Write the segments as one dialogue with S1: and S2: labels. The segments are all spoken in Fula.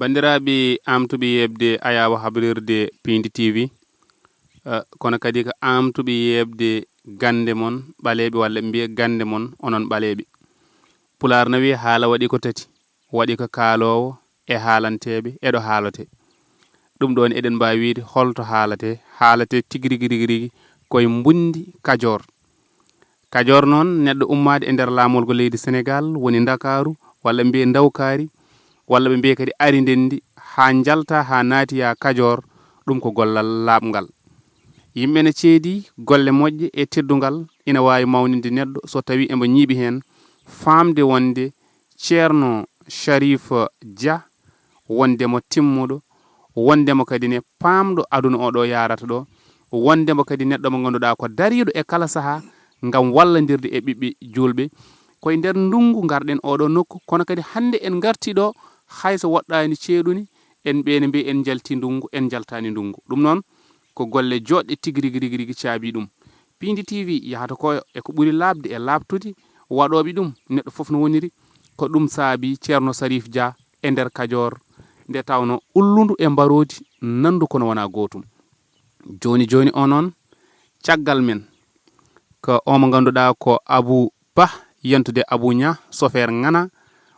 S1: bandiraɓe amtuɓe yebde ayawa habrirde Piindi TV kono kadi ko amtuɓe yebde gande mon Baleebe walla mbiye gande mon onon Baleebe Pulaar nawi haala waɗi ko tati waɗi ko kaalowo e haalanteɓe eɗo haalate ɗum ɗon eɗen mbawi wiide holto haalate tigi rigi koye mbundi Kajoor Kajoor noon neɗɗo ummade e nder laamolgo leydi Sénégal woni Dakaru walla mbiye Dawkari walla ɓe mbiye kadi ari ndendi ha jalta ha naati ya Kajoor ɗum ko gollal laaɓngal yimɓe ne ceedi golle moƴƴe e teddungal ina wawi mawninde neɗɗo so tawi embo ñiiɓi hen famde wonde Thierno Cherif Dia wondemo timmuɗo wondemo kadi ne pamɗo aduna oɗo yarata ɗo wondemo kadi neɗɗo mo ganduɗa ko dariɗo e kala saaha ngam wallodirde e ɓiɓɓe julɓe koye nder ndungu garɗen oɗo nokku kono kadi hande en garti ɗo hayso woɗɗani ceeɗuni en ɓeene mbi en jalti ndungu en jaltani ndungu ɗum noon ko golle joɗɗe tigi rigi caabi ɗum Piindi TV yahata koyo e ko ɓuri labde e labtude waɗoɓe ɗum neɗɗo foof no woniri ko ɗum saabi Thierno Cherif Dia e nder Kajoor nde tawno ulludu e mbarodi nandu kono wona gotum joni o noon caggal men ko o mo ganduɗa ko Abou Ba yentude Abou Nia chauffeur ngana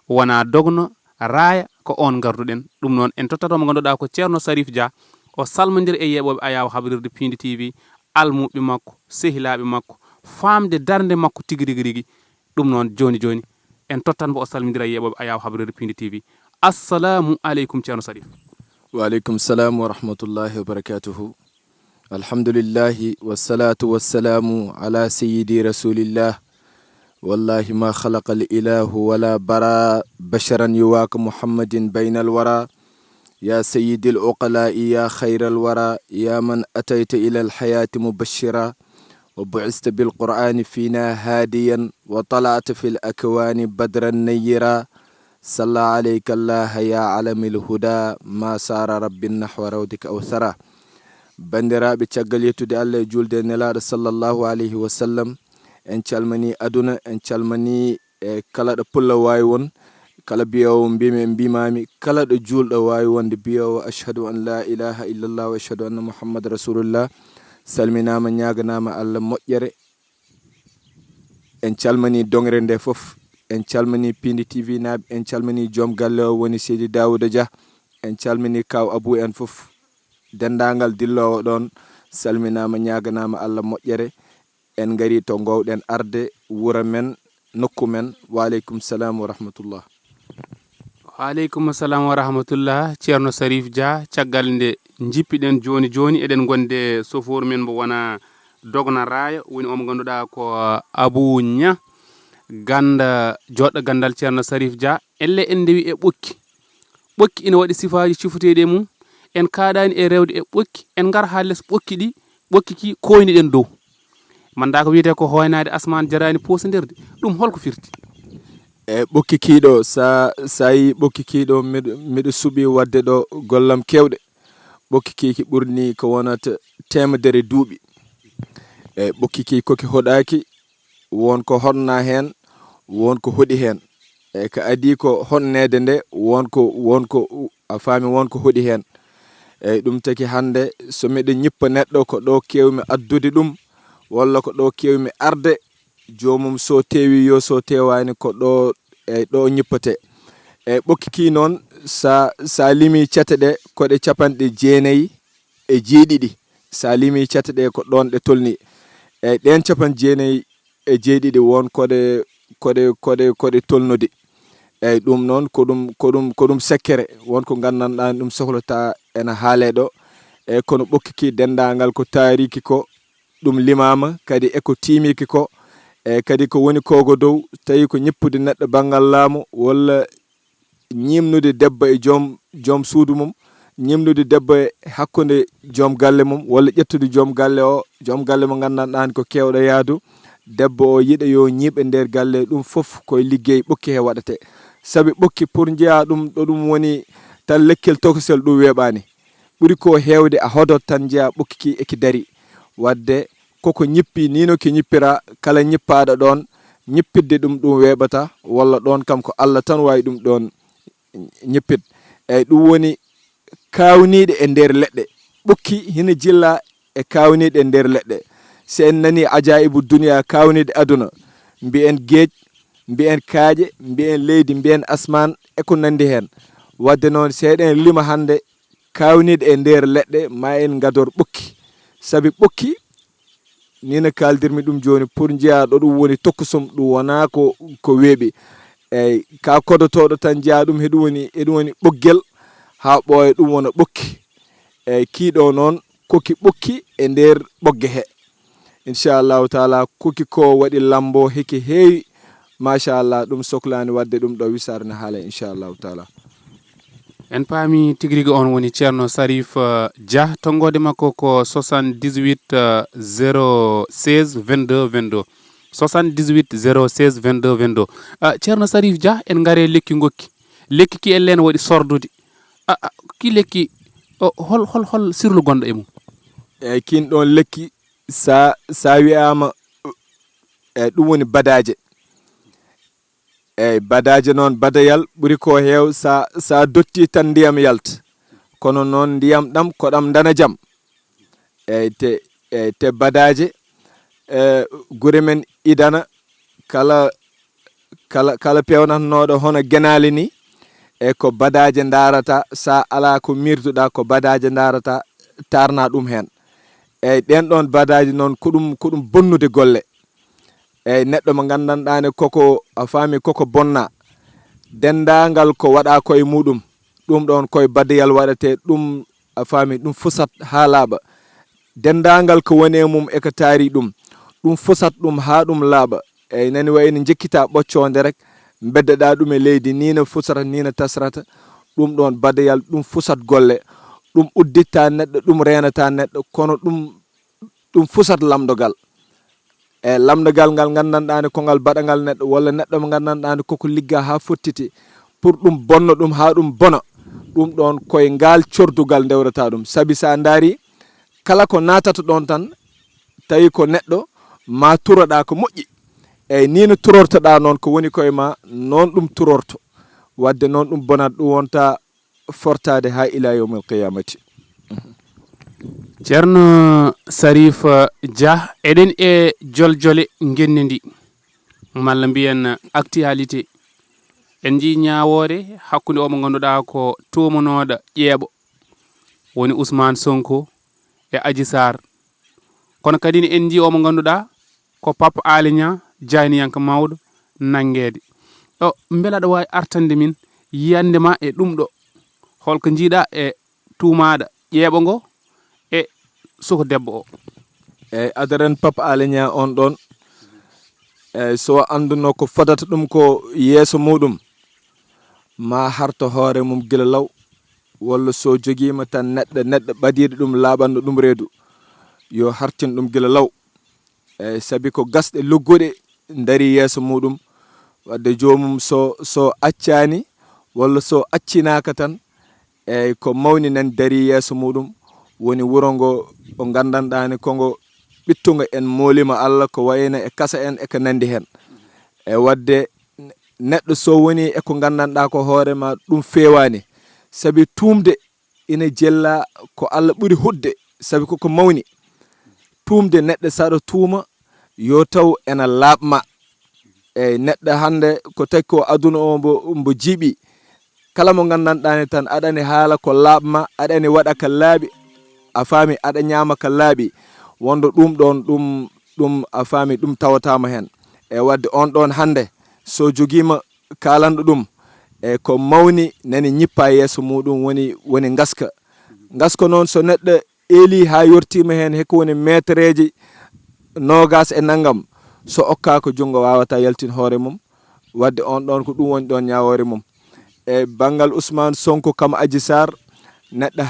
S1: wona dogno raaya ko on garduɗen ɗum noon en tottato mo ganduɗa ko Thierno Cherif Dia o salmodira e yeɓoɓe ayawa habrirde Piindi TV almuɓe makko sehilaɓe makko famde darde makko tigi rigi ɗum noon joni en tottanmo o salmodira e yeɓoɓe ayawa habrirde Piindi TV assalamu aleykum Thierno Cherif.
S2: Wa aleykum salam wa rahmatullahi wa barakatuhu. Alhamdulillahi wassalatu wassalamu ala sayyidi rasulillah. Wallahi ma khalaqa al-ilahu wala bara basharan yuwaka Muhammadin bayna al-wara. Ya sayyidi al-uqala'i ya khayra al-wara. Ya man atayta ila al-hayati mubashira. Wa bu'ista bil-Qur'ani fina hadiyan. Wa tala'ata fil akwani badran nayyira. صلى عليك الله يا علم الهدى ما سار رب النحو رودك أو ثرى بندرابي تشغل يتودي الله جولد نلاد صلى الله عليه وسلم ان calmani aduna en calmani kala ɗo pulla wawi won kala biyowo mbimami kala ɗo julɗo wawi wonde biyowo ashhadu an la ilaha illallah wa ashhadu anna muhammad rasulullah salminama ñaganama Allah moƴƴere en calmani dongre nde foof en calmini Piindi TV naaɓe en calmini joom galle o woni Seydi Daouda Dia en calmini kaw Abou en fof dendagal dillowo ɗon salminama ñaganama Allah moƴƴere en gari to gowɗen arde wura men nokku men wa aleykum salam wa rahmatullah.
S1: Wa aleykum salam wa rahmatullah Thierno Cherif Dia caggal nde jippiɗen joni eɗen gonde chauffeur men mo wona dogna raaya woni omo ganduɗa ko Abou Nia ganda joɗɗo gandal Thierno Cherif Dia elle en dewi e ɓokki ina waɗi sifaji cifuteɗe mum en kaɗani e rewde e ɓokki en gar ha less ɓokki ki koyniɗen dow manda ko wiyete ko hoynade asman jarani posodirde ɗum holko firti
S2: e ɓokki kiɗo sa yi ɓokki kiɗo miɗo suuɓi wadde ɗo gollam kewɗe ɓokki kiki ɓurni ko wonata temedere duuɓi e ɓokki ki koki hoɗaki won ko honna hen won ko hoɗi hen e ka adi ko honnede nde wonko a faami wonko hoɗi hen e ɗum taki hande so miɗo ñippa neɗɗo ko ɗo kewmi addude ɗum walla ko ɗo kewmi arde jomum so tewi yo so tewani ko ɗo e ɗo ñippate e ɓokki ki noon sa limi cate ɗe koɗe capanɗe jeenayyi e jeeɗiɗi sa limi cate ɗe ko ɗon ɗe tolni e ɗen capan jeenayyi e jeeɗiɗi won koɗe tolnude eyyi ɗum noon ko ɗum sekkere wonko gandanɗa ɗum sohlata ena haale ɗo e kono ɓokki ki dendagal ko taariki ko ɗum limama kadi eko timiki ko e kadi ko woni kogo dow tawi ko ñippude neɗɗo banggal laamu walla ñimnude debbo e joom suudu mum ñimnude debbo e hakkude joom galle mum walla ƴettude joom galle mo gandanɗa ko kewɗo yaadu debbo o yiɗa yo ñiiɓe nder galle ɗum fof koye liggey ɓokki he waɗate sabi ɓokki pour jeeya ɗum ɗo ɗum woni tan lekkel tokosel ɗum weeɓani ɓuri ko hewde a hodot tan jeeya ɓokki ki eki dari wadde koko ñippi nino ki ñippira kala ñippaɗo ɗon ñippidde ɗum weeɓata walla ɗon kam ko Allah tan wawi ɗum ɗon ñippid eyyi ɗum woni kawniɗe e nder leɗɗe ɓokki hina jilla e kawniɗe e nder leɗɗe si en nani ajaibu duniya kawniɗe aduna mbiyen gueej mbiyen kaaƴe mbiyen leydi mbiyen asman e ko nandi hen wadde noon seeɗen lima hande kawniɗe e nder leɗɗe ma en gador ɓokki saabi ɓokki nina kaldirmi ɗum joni pour jeeyaɗo ɗum woni tokkusum ɗum wona ko weeɓi eyyi ka kodotoɗo tan jeeya ɗum heɗum woni ɓoggel ha ɓooya ɗum wona ɓokki eyyi kiiɗo noon koki ɓokki e nder ɓogge he inchallahu taala koki ko waɗi lambo heki heewi machallah ɗum sohlani wadde ɗum ɗo wisarne haala inchallahu taala.
S1: En paami tigrigo on woni Thierno Cherif Dia tongode makko ko 78 016 22 22 78 016 22 22 Thierno Cherif Dia en ngare lekki gokki lekki ki ellen waɗi sordude ki lekki hol sirlu gonɗo e mum
S2: eyyi kin ɗon lekki sa wiyama ɗum woni badaje eyyi badaje noon badayal ɓuuri ko heew sa dotti tan ndiyam yalta kono noon ndiyam ɗam ko ɗam dana jaam eyyi te badaje gure men idana kala pewnatnoɗo hono genali ni e ko badaje darata sa ala ko mirduɗa ko badaje darata tarna ɗum hen eyyi ɗen ɗon badaji noon ko ɗum bonnude golle eyyi neɗɗo mo gandanɗani koko a faami koko bonna dendagal ko waɗa koye muɗum ɗum ɗon koye badayal waɗate ɗum a faami ɗum fusat ha laaɓa dendagal ko woni e mum eko taari ɗum fusat ɗum ha ɗum laaɓa eyyi nani wayno jekkita ɓoccode rek beddoɗa ɗum e leydi nina fusata nina tasrata ɗum ɗon badayal ɗum fusat golle ɗum udditta neɗɗo ɗum renata neɗɗo kono ɗum fusat lamdogal e lamdogal ngal gandanɗani ko ngal baɗagal neɗɗo walla neɗɗo mo gandanɗani koko ligga ha fottiti pour ɗum bonno ɗum ha ɗum bona ɗum ɗon koye ngal cordugal dewrata ɗum saabi sa daari kala ko natata ɗon tan tawi ko neɗɗo ma turoɗa ko moƴƴi eyyi ni no turortoɗa noon ko woni koye ma noon ɗum turorto wadde noon ɗum bonat ɗum wonta fortade ha ila yawmil qiyamati.
S1: Thierno Cherif Dia eɗen e joljole genni ndi malla mbiyen actualité en ji ñawore hakkude o mo ganduɗa ko tomonoɗo ƴeeɓo woni Ousmane Sonko e Adji Sarr kono kadi en ji o mo ganduɗa ko Papa Alé Niang jayniyanka mawɗo nanguede beela aɗa wawi artande min yiyandema e ɗum ɗo holko jiiɗa e tumaɗa ƴeeɓo ngo e soko debbo o
S2: eyyi adaren Papa Alé Niang on ɗon eyyi so anduno ko fadata ɗum ko yeeso muɗum ma harta hoore mum gila law walla so joguima tan neɗɗo ɓadiɗo ɗum laaɓanno ɗum reedu yo hartin ɗum gila law eyyi saabi ko gasɗe logguɗe dari yeeso muɗum wadde jomum so accani walla so accinaka tan eyyi ko mawni nan dari yeeso muɗum woni wuro ngo o gandanɗani kongo ɓittugo en molima Allah ko wayno e kasa en e ko nandi hen e wadde neɗɗo so woni e ko gandanɗa ko hoorema ɗum fewani saabi tumde ina jella ko Allah ɓuuri hudde saabi koko mawni tumde neɗɗo saɗa tuuma yo taw ena laaɓma eyyi neɗɗo hande ko taki ko aduna o mbo jiiɓi kala mo gandanɗani tan aɗani haala ko laaɓma aɗani waɗa ka laaɓi a faami aɗa ñaama ka laaɓi wondo ɗum ɗon ɗum a faami ɗum tawatama hen e wadde on ɗon hande so joguima kalanɗo ɗum e ko mawni nani ñippa yeeso muɗum woni gaska noon so neɗɗo eeli ha yortima hen heko woni métreji nogas e naggam so okkako junggo wawata yaltin hoore mum wadde on ɗon ko ɗum woni ɗon ñawore mum e banggal Ousmane Sonko kam Adji Sarr neɗɗo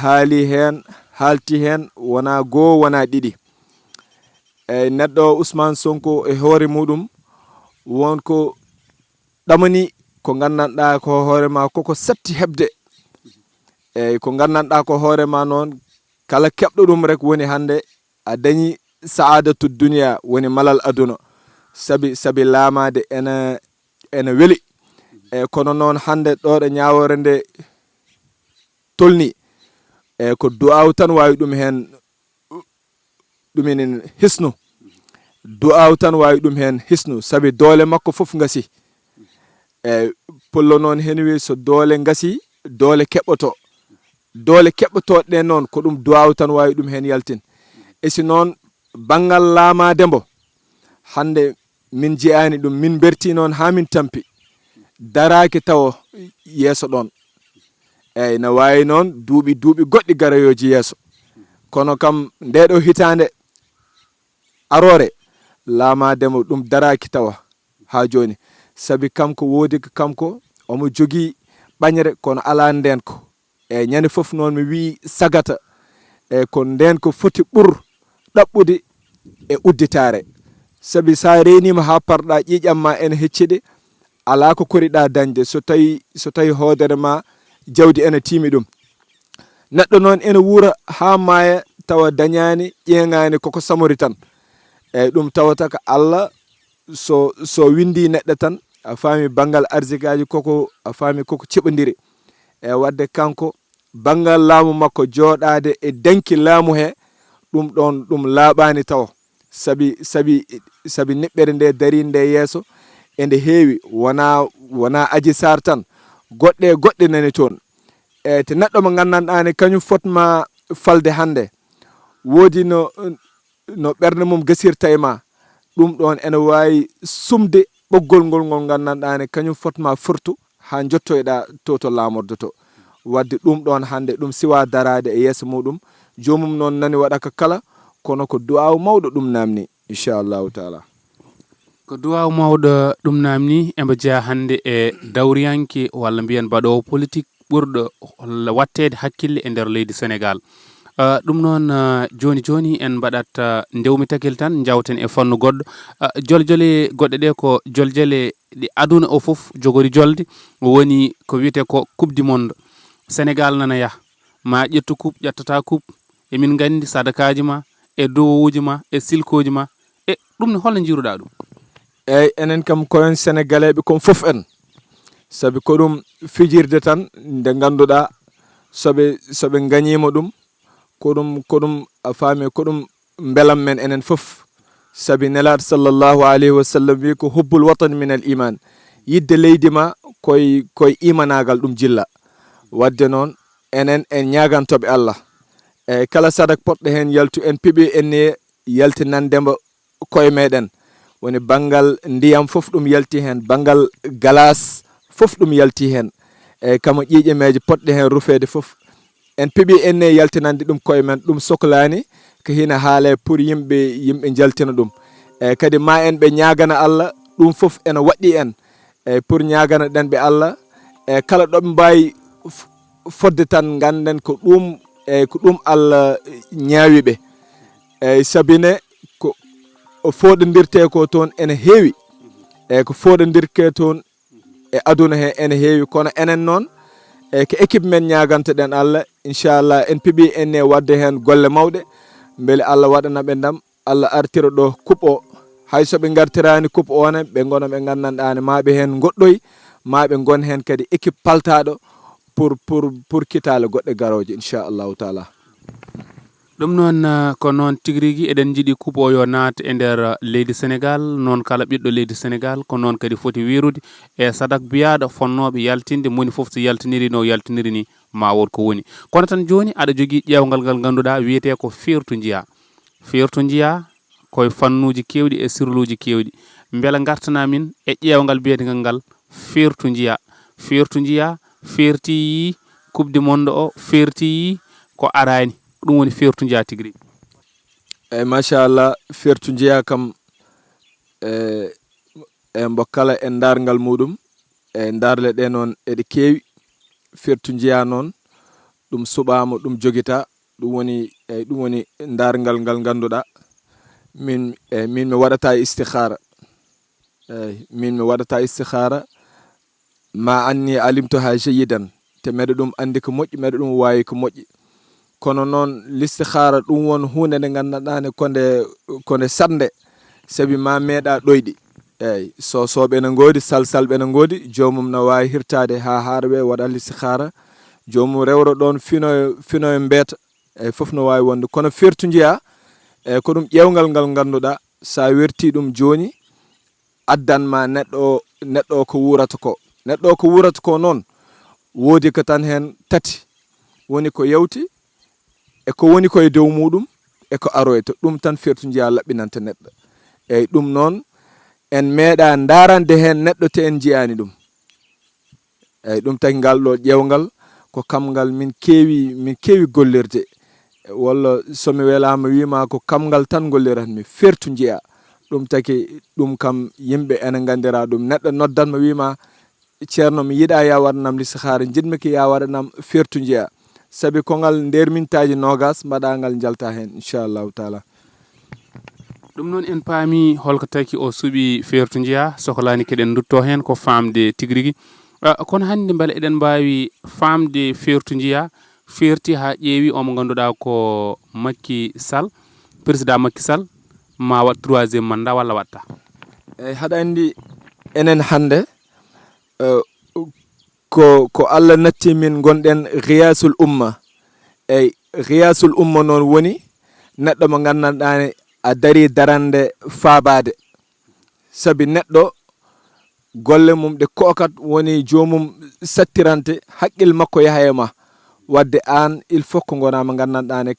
S2: haalti hen wona goo wona ɗiɗi eyyi neɗɗo Ousmane Sonko e hoore muɗum wonko ɗamani ko gandanɗa ko hoorema koko satti hebde eyyi ko gandanɗa ko hoorema noon kala keɓɗo ɗum rek woni hande a dañi saadatu duniya woni malal aduna sabi laamade ene weeli eyyi kono noon hande ɗo ɗo ñawore nde tolni ko du'aw tan wawi ɗum hen ɗuminen hisnu du'aw tan wawi ɗum hen hisnu sabi doole makko fof gasi pullo noon hen wi so doole gasi doole keɓɓotoɗe noon ko ɗum du'aw tan wawi ɗum hen yaltin e si noon banggal laamade mbo hande min jeyani ɗum min berti noon ha min tampi daraki taw yeeso ɗon eyyi no wawi noon duuɓi goɗɗi garayoji yeeso kono kam ndeɗo hitande arore laamademo ɗum daraki tawa ha joni sabi kanko woodi ko kanko omo jogui ɓañere kono ala ndenko eyyi ñande foof noon mi wi sagata ko ndenko foti ɓuur ɗaɓɓude e udditare sabi sa renima ha parɗa ƴiƴamma ene hecciɗe ala ko koriɗa dañde so tawi hoodere ma jawdi ene tiimi ɗum neɗɗo noon ene wuura ha maaya tawa dañani ƴeŋani koko samori tan eyyi ɗum tawata ko Allah so windi neɗɗo tan a faami banggal arsikaji koko a faami koko ceɓodiri e wadde kanko banggal laamu makko jooɗade e danki laamu he ɗum ɗon ɗum laaɓani taw sabi neɓɓere nde dari nde yeeso ende heewi wona aji sar tan goɗɗe nani toon e te neɗɗo mo gandanɗani kañum fotma falde hande woodi no ɓernde mum gasirta e ma ɗum ɗon ene wawi sumde ɓoggol ngol gandanɗani kañum fotma fortu ha jottoyɗa to lamorde to wadde ɗum ɗon hande ɗum siwa darade e yeeso muɗum jomum noon nani waɗa ko kala kono ko du'aw mawɗo ɗum namni inchallahu taala
S1: ko du'aw mawɗo ɗum namni embo jeeya hande e dawriyanke walla mbiyen mbaɗowo politique ɓurɗo wattede hakkille e nder leydi Sénégal ɗum noon joni en mbaɗat ndewmi takel tan jawten e fannu goɗɗo joljole goɗɗe ɗe ko joljole ɗi aduna o fof jogori jolde woni ko wiyete ko coupe du monde Sénégal nana yaha ma ƴettu coupe ƴettata coupe emin gandi sadakaji ma e dowowuji ma e silkoji ma e ɗum ne holno jiruɗa ɗum
S2: eyyi enen kam koyen sénégalais kon fof en sabi ko ɗum fijirde tan nde ganduɗa soɓe gañima ɗum ko ɗum a faami ko ɗum belam men enen fof sabi nelaɗo sallllahu alayhi wa sallam wi ko hubbul watan min al iman yidde leydi ma koye imanagal ɗum jilla wadde noon enen en ñagantoɓe Allah e kala sadak poɗɗo hen yaltu en piiɓi enne yaltinandemo koye meɗen woni banggal ndiyam fof ɗum yalti hen banggal galas fof ɗum yalti hen e kamo ƴiƴemeje poɗɗe hen rufede fof en piiɓi enne yaltinande ɗum koye men ɗum sohlani ko hina haale pour yimɓe jaltina ɗum e kadi ma en ɓe ñagana Allah ɗum fof ene waɗɗi en e pour ñagana ɗen ɓe Allah e kala ɗoɓe mbawi fodde tan ganden ko ɗum Allah ñaawiɓe e sabine ko foɗodirte ko toon ene heewi e ko foɗodirke toon e aduna he ene heewi kono enen noon e ko équipe men ñagantoɗen Allah inchallah en piiɓi enne wadde hen golle mawɗe beele Allah waɗanaɓe ndam Allah artira ɗo coupe o hay soɓe gartirani coupe one ɓe gona ɓe gandanɗani maɓe hen goɗɗoy maɓe gon hen kadi équipe paltaɗo pour kitale goɗɗe garoje inchallahu taala
S1: ɗum noon ko noon tiguirigui eɗen jiiɗi coupe o yo naata e nder leydi Sénégal noon kala ɓiɗɗo leydi Sénégal ko noon kadi foti wirude e sadak biyaɗo fonnoɓe yaltinde moni foof so yaltiniri no yaltiniri ni ma won ko woni kono tan joni aɗa jogui ƴewgal ngal ganduɗa wiyete ko firtu jiya koye fannuji kewɗi e sirluji kewɗi beela gartana min e ƴewgal biyetegal ngal firtu jiya firti coupe du monde o firti ko arani ɗum woni firtu jiya tigui
S2: eyyi machallah firtu jiya kam mbo kala e dargal muɗum e darle ɗe noon eɗe kewi firtu jiya noon ɗum suɓama ɗum joguita ɗum woni dargal ngal ganduɗa min mi waɗata istikhara min mi waɗata istikhara ma anni alimtuha jayidan te meɗe ɗum andi ko moƴƴi meɗe ɗum wawi ko moƴƴi kono noon l'istikhara ɗum won hunde nde gandanɗane konde sande sabi ma meeɗa ɗoyɗi eyyi soɓe ne godi salsalɓe ne godi jomum ne wawi hirtade ha harɓe waɗa l'istikhara jomum rewro ɗon fino e mbeta e fof no wawi wonde kono fertu jiya e ko ɗum ƴewgal ngal ganduɗa sa werti ɗum joni addanma neɗɗo ko wurata ko neɗɗo ko wurata ko noon woodi ko tan hen tati woni ko yewti e ko woni koye dow muɗum e ko aroyta ɗum tan fertu jiya laɓɓinanta neɗɗo eyyi ɗum noon en meeɗa darande hen neɗɗo te en jiyani ɗum eyyi ɗum tagi ngal ɗo ƴewgal ko kamgal min keewi gollirde walla somi welama wima ko kamgal tan golliratmi fertu jiya ɗum tagi ɗum kam yimɓe ene gandira ɗum neɗɗo noddanma wima Thierno mi yiɗa ya waɗanam lisahara jiɗmi ko ya waɗanam fertu jiya saabi kongal nder mintaji nogas mbaɗagal jalta hen inchallahu taala
S1: ɗum noon en paami holko taki o suuɓi fertu jiya sohlani keɗen dutto hen ko famde tigui kono hande beele eɗen mbawi famde fertu jiya ferti ha ƴeewi omo ganduɗa ko Macky Sall président Macky Sall ma wat 3e mandat walla watta
S2: eyyi haɗa andi enen hande ko Allah natti min gonɗen riyasul umma eyyi riyasul umma noon woni neɗɗo mo gandanɗani a dari darande faabade saabi neɗɗo golle mum ɗe kokat woni jomum sattirante haqqil makko yaha e ma wadde an il faut ko gonama gandanɗani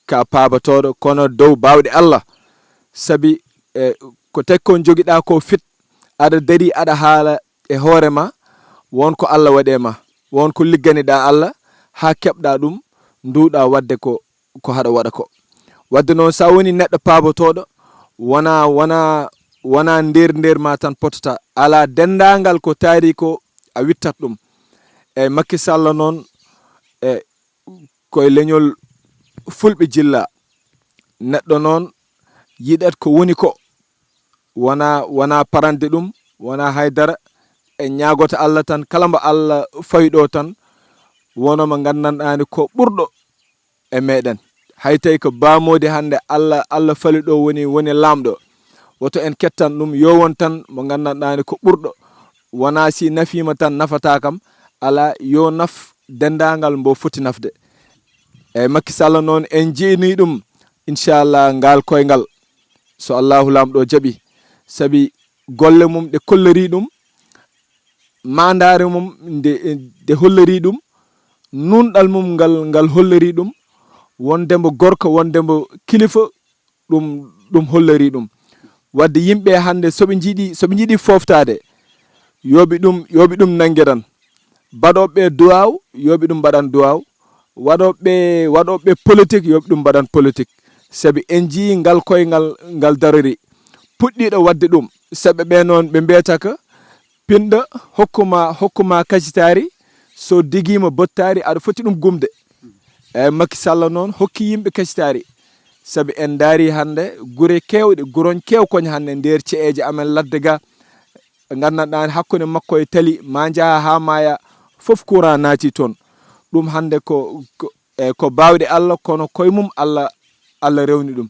S2: ka pabatoɗo kono dow bawɗe Allah saabi ko tagi kon joguiɗa ko fit aɗa dari aɗa haala e hoorema wonko Allah waɗema wonko ligganiɗa Allah ha keɓɗa ɗum nduɗa wadde ko haɗa waɗa ko wadde noon sa woni neɗɗo pabatoɗo wona nder ma tan potata ala dendagal ko taari ko a wittat ɗum e Macky Sall noon e koye leñol fulɓe jilla neɗɗo noon yiɗat ko woni ko wona parande ɗum wona haydara e ñagoto Allah tan kala mbo Allah fayɗo tan wonoma gandanɗani ko ɓurɗo e meɗen hay tawi ko bamode hande Allah fali ɗo woni lamɗo woto en kettan ɗum yo won tan mo gandanɗani ko ɓurɗo wona si nafima tan nafata kam ala yo naf dendagal mbo foti nafde e Macky Sall noon en jiini ɗum inchallah ngal koyngal so Allahu lamɗo jaaɓi saabi golle mum ɗe kollori ɗum mandare mum nde hollori ɗum nunɗal mum ngal hollori ɗum wondemo gorko wondemo kilifa ɗum hollori ɗum wadde yimɓe hande soɓe jiiɗi foftade yoɓi ɗum nanguiran baɗoɓe duwaw yoɓi ɗum mbaɗan duwaw waɗoɓe politique yoɓi ɗum mbaɗan politique saabi en jii ngal koyngal ngal darori puɗɗiɗo wadde ɗum saaɓe ɓe noon ɓe mbiyata ko pinɗo hokkuma kacitari so diguima bottari aɗa foti ɗum gumde eyyi Macky Sall noon hokki yimɓe kacitari saabi en daari hande guure kewɗe guron kewkoñ hande nder ceeje amen ladde ga gandanɗani hakkude makko e tali ma jaaha ha maya foof courant naati toon ɗum hande ko bawɗe Allah kono koye mum Allah rewni ɗum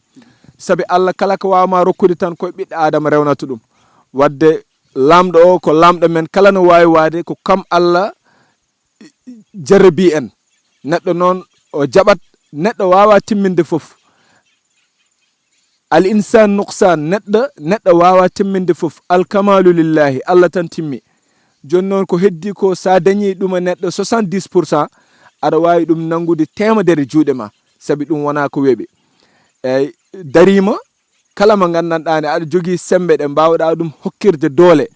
S2: saabi Allah kala ko wawma rokkude tan koye ɓiɗɗo adama rewnata ɗum wadde lamɗo o ko lamɗo men kala no wawi wade ko kam Allah jarrabi en neɗɗo noon o jaɓat neɗɗo wawa timminde foof al insan nuqsan neɗɗo wawa timminde foof alkamalu lillahi Allah tan timmi joni noon ko heddi ko sa dañi ɗuma neɗɗo 70% aɗa wawi ɗum nangude temedere juuɗe ma saabi ɗum wona ko weeɓi eyyi darima kala mo gandanɗani aɗa jogui sembe ɗe mbawɗa ɗum hokkirde doole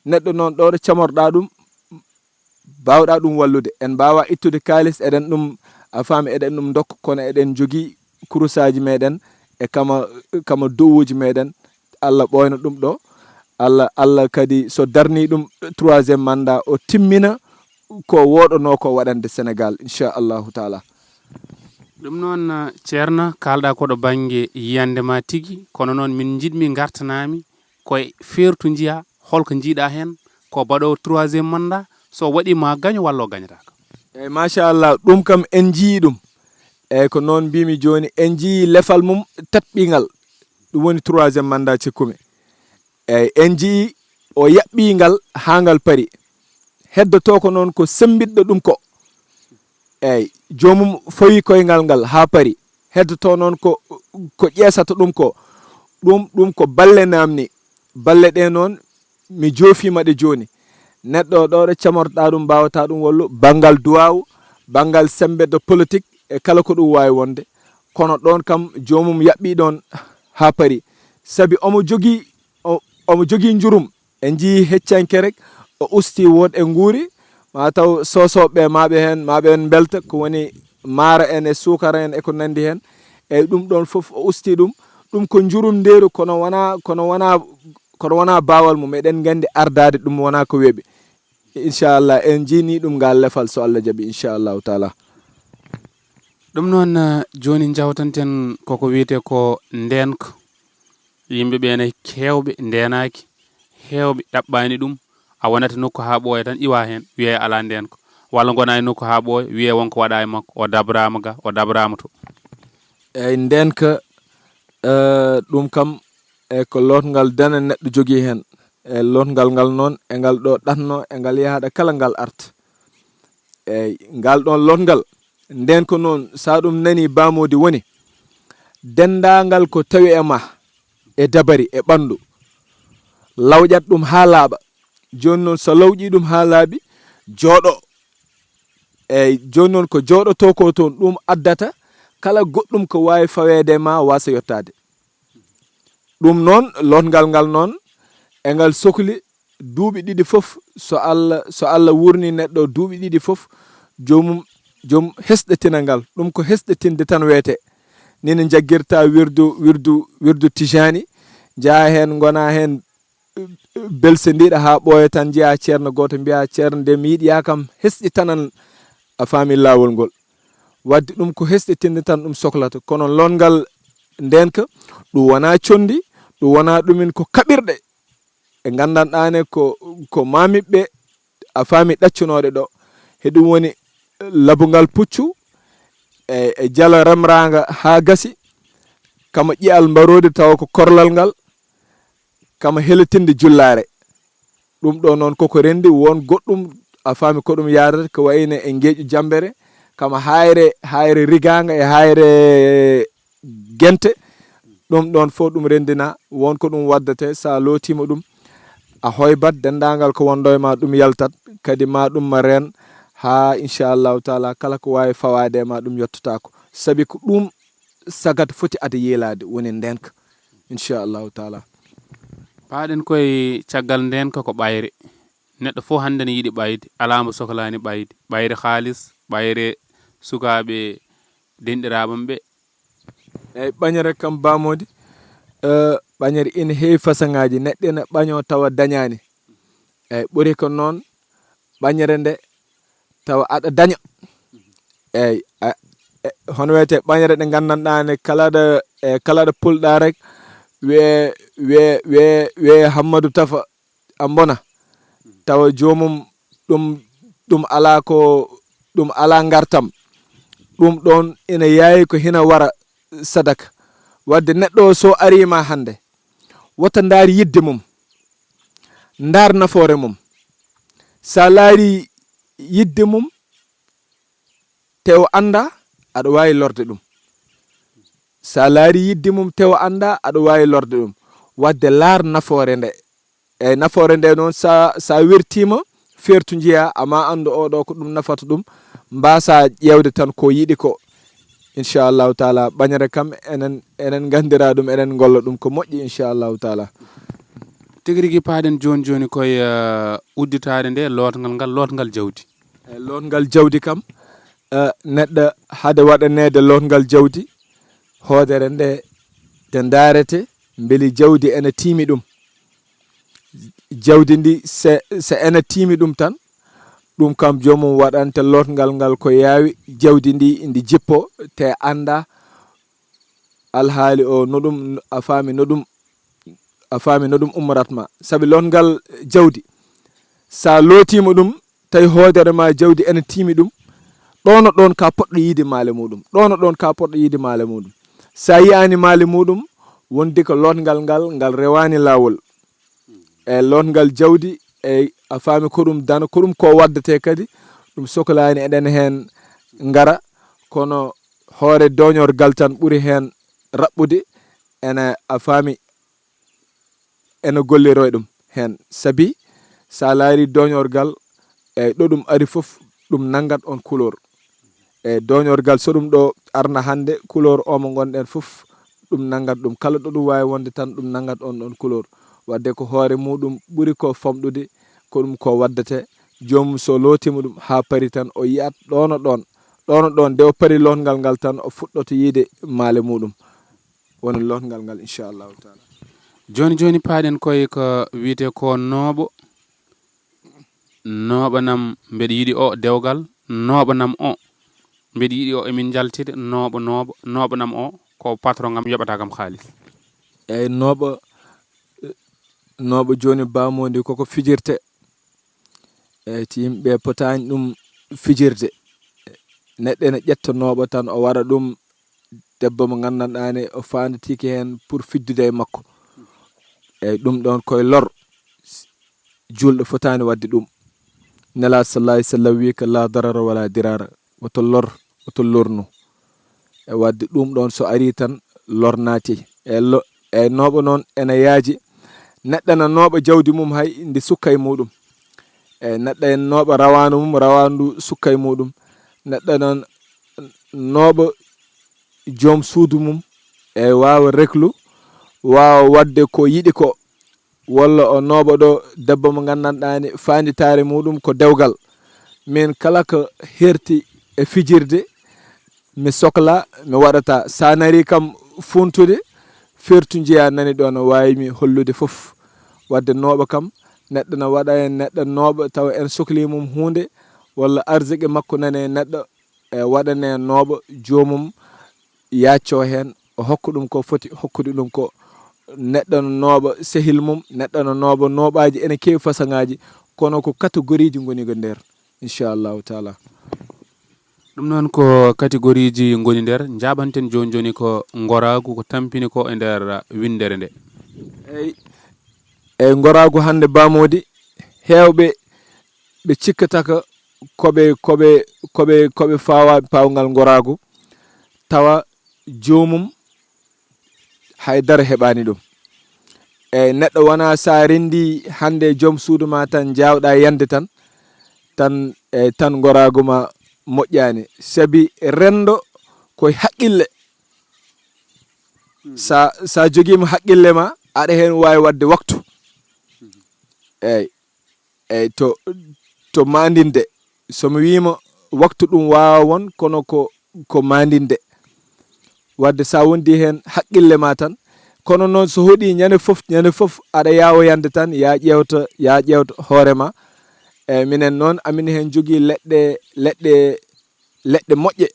S2: neɗɗo noon ɗo camorɗa ɗum bawɗa ɗum wallude en mbawa ittude kalis eɗen ɗum a faami eɗen ɗum dokka kono eɗen jogui kurusaji meɗen e kama dowuji meɗen Allah ɓoyna ɗum ɗo Allah kadi so darni ɗum 3e mandat o timmina ko woɗono ko waɗande Sénégal inchallahu taala
S1: ɗum noon Thierno kalɗa koɗo banggue yiyande ma tigui kono noon min jiɗmi gartanami koye fertu jiya holko jiiɗa hen ko baɗowo 3e mandat so waɗima gaño walla o gañatako
S2: eyyi machallah ɗum kam en jii ɗum eyyi ko noon mbimi joni en jii lefal mum tatɓingal ɗum woni 3e mandat cikkumi eyyi en jii o yaɓɓingal ha ngal paari heddoto ko noon ko sembiɗɗo ɗum ko eyyi jomum fawi koyngal ngal ha pari heddoto noon ko ƴeesata ɗum ko ɗum ko balle namni balle ɗe noon mi joofima ɗe joni neɗɗo ɗo ɗo camorɗa ɗum mbawata ɗum wallu banggal duwawu banggal sembede politique e kala ko ɗum wawi wonde kono ɗon kam jomum yaɓɓi ɗon ha pari sabi omo jogui jurum e jii heccankere o usti won e nguuri mataw sosoɓe maɓe hen belta ko woni maara en e sukara en e ko nandi hen eyyi ɗum ɗon foof o usti ɗum ko jurum nderu kono wona bawal mum eɗen gandi ardade ɗum wona ko weeɓi inchallah en jini ɗum ngal lefal so Allah jaaɓi inchallahu taala.
S1: ɗum noon joni jawtanten koko wiyete ko ndenka yimɓeɓe ne kewɓe ndenaki hewɓe ɗaɓɓani ɗum a wonata nokku ha ɓooya tan iwa hen wiye ala ndenka walla gona e nokku ha ɓooya wiye wonko waɗa e makko o dabrama ga o dabrama to.
S2: eyyi ndenka ɗum kam e ko lotgal dana neɗɗo jogui hen e lotgal ngal noon e ngal ɗo ɗatno e ngal yahaɗa kala ngal arta eyyi ngal ɗon lotgal nden ko noon sa ɗum nani bamodi woni dendagal ko tawi e ma e dabari e ɓandu lawƴat ɗum ha laaɓa joni noon so lawƴi ɗum ha laaɓi jooɗo eyyi joni noon ko jooɗoto ko toon ɗum addata kala goɗɗum ko wawi fawede ma wasa yettade ɗum noon lotgal ngal noon e ngal sohli duuɓi ɗiɗi foof so Allah wurni neɗɗo duuɓi ɗiɗi foof jomum hesɗetina ngal ɗum ko hesɗetinde tan wiyete nina jagguirta wirdu tijani jaa hen gona hen belsendiɗa ha ɓooya tan jeeya ceerno goto mbiya ceerno nde mi yiiɗi yakam hesɗitanan a faami lawol ngol wadde ɗum ko hesɗitinde tan ɗum sohlata kono lotgal ndenka ɗum wona condi ɗum wona ɗumin ko kaɓirɗe e gandanɗane ko mamiɓe a faami ɗaccunoɗe ɗo heɗum woni labugal puccu e jala remraga ha gasi kama ƴiyal mbarode tawa ko korlal ngal kama heletinde jullare ɗum ɗo noon koko rendi won goɗɗum a faami ko ɗum yadata ko wayno e geeƴu jambere kama hayre rigaga e hayre gente ɗum ɗon fof ɗum rendina won ko ɗum waddate sa lootima ɗum a hoybat dendagal ko wonɗo e ma ɗum yaltat kadi ma ɗum ma ren ha inchallahu taala kala ko wawi fawade ma ɗum yettotako sabi ko ɗum sagata foti ada yelade woni ndenka inchallahu taala.
S1: paaɗen koye caggal ndenka ko ɓayre neɗɗo fof hande ne yiiɗi ɓayde alamo sohlani ɓayde ɓayre haalis ɓayre sukaɓe denɗiraɓam ɓe
S2: eyyi ɓañere kam bamodi ɓañere ina heewi façon-ngaji neɗɗo ene ɓaño tawa dañani eyyi ɓuuri ko noon ɓañere nde tawa aɗa daña eyyi hono wiyete ɓañere ɗe gandanɗane kala ɗo pulɗa rek wiye Hammadou Tafa ambona tawa jomum ɗum ala gartam ɗum ɗon ina yayi ko hina wara sadaka wadde neɗɗo so arima hande wota ndaari yidde mum ndaar nafoore mum sa laari yidde mum tew anda aɗa wawi lorde ɗum sa laari yidde mum tew anda aɗa wawi lorde ɗum wadde laar nafoore nde eyyi nafoore nde noon sa wertima fertu jiiya ama andu oɗo ko ɗum nafata ɗum mbasa ƴewde tan ko yiɗi ko inchallahu taala ɓañere kam enen gandira ɗum enen golla ɗum ko moƴƴi inchallahu taala.
S1: tigui rigui paaɗen joni koye udditade nde lotgal jawdi
S2: lotgal jawdi kam neɗɗo hade waɗanede lotgal jawdi hoodere nde darete beeli jawdi ene tiimi ɗum jawdi ndi se ene tiimi ɗum tan ɗum kam jomum waɗante lotgal ngal ko yawi jawdi ndi jippo te anda alhaali o no ɗum a faami no ɗum ummoratma saabi lotgal jawdi sa lootima ɗum tawi hoodere ma jawdi ene tiimi ɗum ɗono ɗon ka poɗɗo yiide maale muɗum sa yiyani maale muɗum wondi ko lotgal ngal rewani lawol e lotgal jawdi e a faami ko ɗum dana ko ɗum ko waddate kadi ɗum sohlani eɗen hen ngara kono hoore doñorgal tan ɓuri hen raɓɓude ene a faami ene golliroy ɗum hen sabi sa laari doñorgal ɗo ɗum ari fof ɗum nangat on couleur doñorgal so ɗum ɗo arna hande couleur o mo gonɗen fof ɗum nangat ɗum kala ɗo ɗum wawi wonde tan ɗum nangat on ɗon couleur wadde ko hoore muɗum ɓuri ko famɗude ko ɗum ko waddate jomum so lootima ɗum ha paari tan o yiyat ɗono ɗon nde o paari lotgal ngal tan o fuɗɗoto yiide maale muɗum woni lotgal ngal inchallahu taala.
S1: joni paaɗen koye ko wiyete ko nooɓanam mbeɗa yiɗi o dewgal nooɓanam o mbeɗa yiɗi o emin jaltide nooɓanam o ko patron ngam yoɓata kam haalis.
S2: eyyi nooɓo joni bamodi koko fijirte eyyi ti yimɓe potani ɗum fijirde neɗɗo ene ƴetta nooɓo tan o waɗa ɗum debbo mo gandanɗani o fandatiki hen pour fiddude e makko eyyi ɗum ɗon koye lor julɗo fotani wadde ɗum nela sallallahu alaihi wasallam wi ko la darara wala dirara woto lornu e wadde ɗum ɗon so ari tan lor naati e nooɓo noon ene yaaji neɗɗo na nooɓa jawdi mum hay ndi sukka e muɗum e neɗɗo en nooɓa rawanu mum rawandu sukka e muɗum neɗɗo noon nooɓa joom suudu mum e wawa reklu wawa wadde ko yiɗi ko walla o nooɓa ɗo debbo mo gandanɗani fanditare muɗum ko dewgal min kala ko herti e fijirde mi sohla mi waɗata sa nari kam funtude fertu jeeya nani ɗo no wawimi hollude foof wadde nooɓa kam neɗɗo no waɗa hen neɗɗo nooɓa tawa en sohli mum hunde walla arsigue makko nani e neɗɗo e waɗane nooɓa jomum yacco hen o hokka ɗum ko foti hokkude ɗum ko neɗɗo no nooɓa sehil mum neɗɗo no nooɓa nooɓaji ene kewi façon kono ko catégorie ji goni ko nder inchallahu taala.
S1: ɗum noon ko catégorie ji goni nder jaɓanten joni ko goragu ko tampini ko e nder windere nde.
S2: eyyi goragu hande bamodi hewɓe ɓe cikkata koɓe fawa pawgal goragu tawa jomum haydara heɓani ɗum eyyi neɗɗo wona sa rendi hande joom suudu ma tan jawɗa yande tan goragu ma moƴƴani saabi rendo koye haqqille sa joguima haqqille ma aɗa hen wawi wadde waktu eyyi to mandinde somi wima waktu ɗum wawa won kono ko mandinde wadde sa wondi hen haqqille ma tan kono noon so hooɗi ñande foof aɗa yawa yande tan ya ƴewta hoorema eyyi minen noon amin hen jogui leɗɗe moƴƴe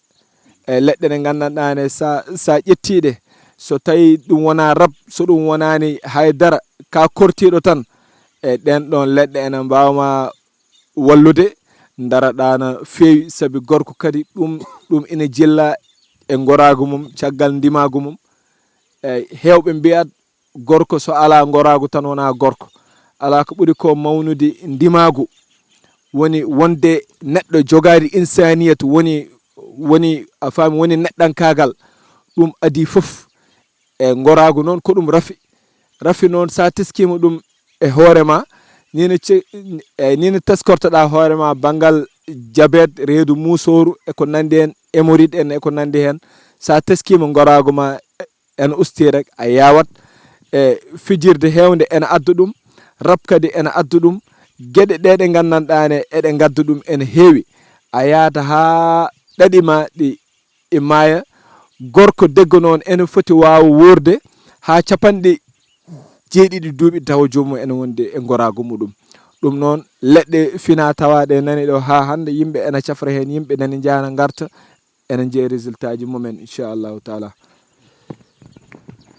S2: leɗɗe ɗe gandanɗane sa ƴettiɗe so tawi ɗum wona rab so ɗum wonani haydara ka kortiɗo tan e ɗen ɗon leɗɗe ene mbawma wallude daraɗa no fewi saabi gorko kadi ɗum ina jilla e goragu mum caggal ndimagu mum eyyi hewɓe mbiyat gorko so ala goragu tan wona gorko ala ko ɓuuri ko mawnude ndimagu woni wonde neɗɗo jogade insaniyatu woni a faami woni neɗɗankagal ɗum adi foof e goragu noon ko ɗum rafi noon sa teskima ɗum e hoorema nina teskortoɗa hoorema banggal diabete reedu musoru eko nandi hen hémorroïde en eko nandi hen sa teskima goragu ma ene usti rek a yawat e fijirde hewde ene adda ɗum rab kadi ene adda ɗum gueɗe ɗe ɗe gandanɗane eɗe gadda ɗum ene heewi a yahata ha ɗaɗima ɗi maaya gorko deggo noon ene foti wawa wurde ha capanɗe 7 duuɓi tawa jomum ene wonde e goragu muɗum ɗum noon leɗɗe fina tawaɗe nani ɗo ha hande yimɓe ene cafra hen yimɓe nani jana garta ene jeeya résultat ji mumen inchallahu taala.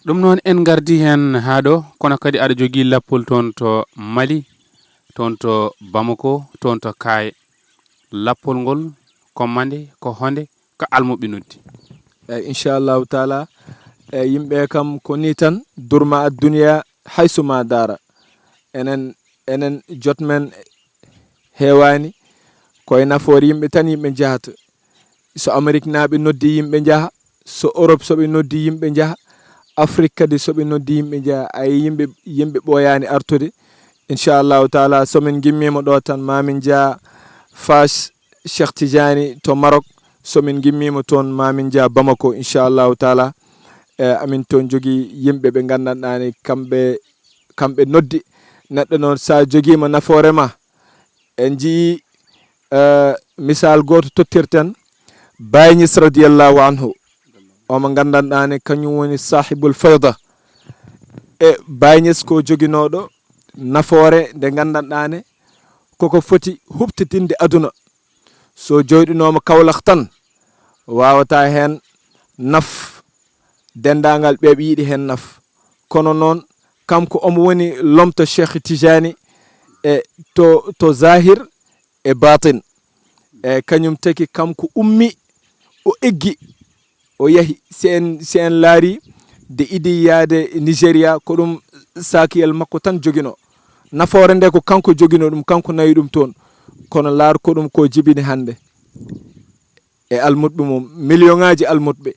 S1: ɗum noon en gardi hen ha ɗo kono kadi aɗa jogui lappol toon to Mali toon to Bamako toon to Kaye lappol ngol ko mande ko honde ko almuɓe noddi
S2: eyyi inchallahu taala eyyi yimɓe kam ko ni tan durma adduniya haysuma dara enen jotmen hewani koye nafoore yimɓe tan yimɓe jahata so Amérique naaɓe noddi yimɓe njaha, so Europe soɓe noddi yimɓe njaha, Afrique kadi soɓe noddi yimɓe njaha, ay yimɓe ɓooyaani artude. Inchallahu taala somin gimmima ɗo tan mamin jaa Fas Cheikh Tidiane to Maroc, somin gimmima toon mamin jaa Bamako inchallahu taala. Amin toon jogii yimɓe ɓe nganndanɗaani kamɓe noddi. Neɗɗo noon sa jogiima nafoore ma, en jii misal gooto tottirten Baye Niass radiyallahu anhu, omo nganndanɗaani kañum woni sahibul fayda. Baye Niass ko joginooɗo nafoore nde nganndanɗaane koko foti huɓtitinde aduna. So joyɗinooma Kawlakh tan wawata heen naf dendaangal ɓe yiɗi heen naf. Kono noon kanko omo woni lomto Cheikh Tijani to zahir e batin. Kañum taki kanko ummi o eggi o yahi si en laari de idi yaade Nigéria ko ɗum sakiyel makko tan jogino. Nafoore nde ko kanko jogino ɗum, kanko nayi ɗum toon. Kono laar ko ɗum ko jibini hannde e almuɗɓe mum million ŋaji almuɗɓe.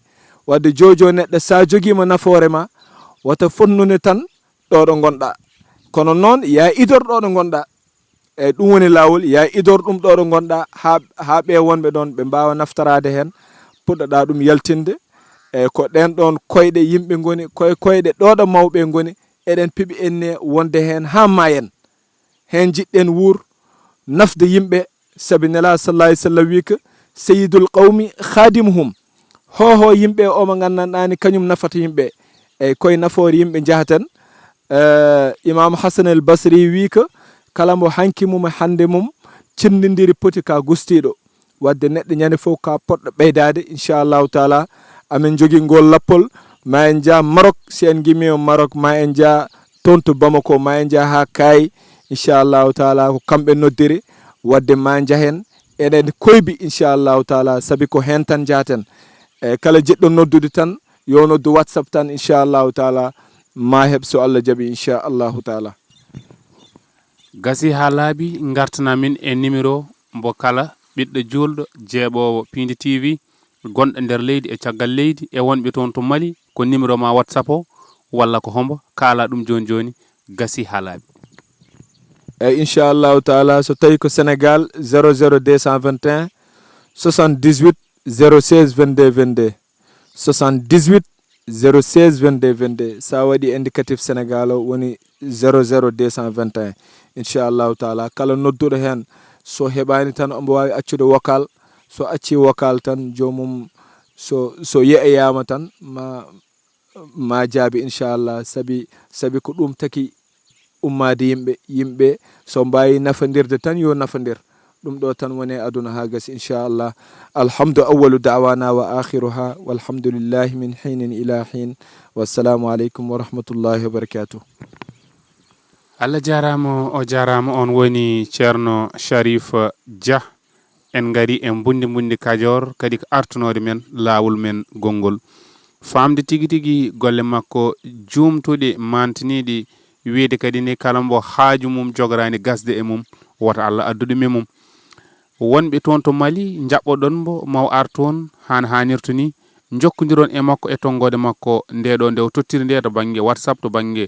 S2: Wadde jojo neɗɗo sa jogiima nafoore ma wata fonnude tan ɗo ɗo gonɗa. Kono noon ya idor ɗo ɗo gonɗa. Eyi ɗum woni laawol, ya idor ɗum ɗo ɗo gonɗa ha ɓe wonɓe ɗon ɓe mbawa naftarade hen, puɗɗoɗa ɗum yaltinde. Ko ɗen ɗon koyɗe yimɓe goni, koyɗe ɗo ɗo mawɓe goni, eɗen piɓi enne wonde hen ha mayen. Hen jiɗɗen wuur nafde yimɓe, sabi nela sallallahu alaihi wasallam wi ko sayyidul qawmi khadimuhum. Hoho yimɓe o mo nganndanɗani kañum nafata yimɓe. Eyi koye nafoore yimɓe jahaten. Imam Hasan el Basri wi ko kala mo hanki mum hande mum cindidiri poti ka gustiɗo. Wadde neɗɗo ñande fof ka poɗɗo ɓeydade inchallahu taala. Amin jogui ngol lappol ma en jaa Maroc, si en gimmima Maroc ma en jaa toon to Bamako, ma en jaa ha Kayi inchallahu taala ko kamɓe noddiri. Wadde ma jahen eɗen koybi inchallahu taala, sabi ko hen tan jaten. Kala jiɗɗo noddude tan yo noddu WhatsApp tan inchallahu taala, ma heɓ so Allah jaaɓi inchallahu taala.
S1: Gasi ha laabi gartana min e numéro mbo kala ɓiɗɗo julɗo jeeɓowo Piindi TV gonɗo nder leydi e caggal leydi e wonɓe toon to Mali, ko numéro ma WhatsApp o walla ko hombo kala ɗum joni joni. Gasi ha laabi.
S2: Eyi inchallahu taala so tawi ko Sénégal 00221 78 016 22 22 78 016 22 22. Sa waɗi indicatif Sénégal o woni 00221 inchallahu taala. Kala nodduɗo hen so heɓani tan omo wawi accude vocal. So acci vocal tan jomum so yeeyama tan ma jaabi inchallah, sabi ko ɗum taki ummade yimɓe so mbawi nafadirde tan yo nafadir. ɗum ɗo tan woni aduna ha gasi inchallah. Alhamdu awwalu da'wana wa akhiruha walhamdulillahi min hinin ila hin. Wassalamu aleykum wa rahmatullahi wa barakatuh.
S1: Allah jarama, o jarama. On woni Thierno Cherif Dia. En gari en bundi Kajoor kadi ko artunode men laawol men gongol famde tigi tigi golle makko jumtude mantiniɗi wiide kadi ne kala mbo haaju mum jogorani gasde e mum wota Allah addude me mum. Wonɓe toon to Mali jaɓɓoɗon mbo maw ar toon han hanirto ni, jokkodiron e makko e tongode makko ndeɗo nde o tottiri nde to banggue WhatsApp, to banggue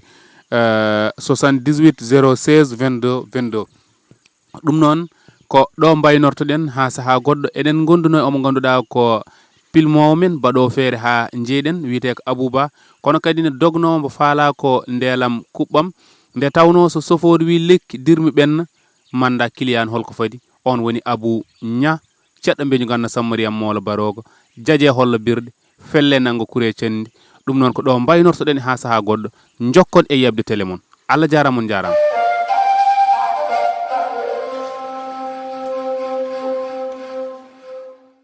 S1: 78 016 22 22. ɗum noon ko ɗo mbaynortoɗen ha saha goɗɗo eɗen gonduno omo ganduɗa ko pilmowo men baɗo feere ha jeeɗen wiyete ko Abouba, kono kadi ne dogno mbo faala ko ndeelam kuɓɓam nde tawno so sofori wi lekki dirmi ɓenna manda client holko fadi. On woni Abou Nya ceɗɗo mbeñu ganna Sammariam Molo Barogo jaje hollo birde felle nango kure cendi. ɗum noon ko ɗo mbaynortoɗen ha saha goɗɗo jokkon e yebde télé mon. Allah jaramon jarama.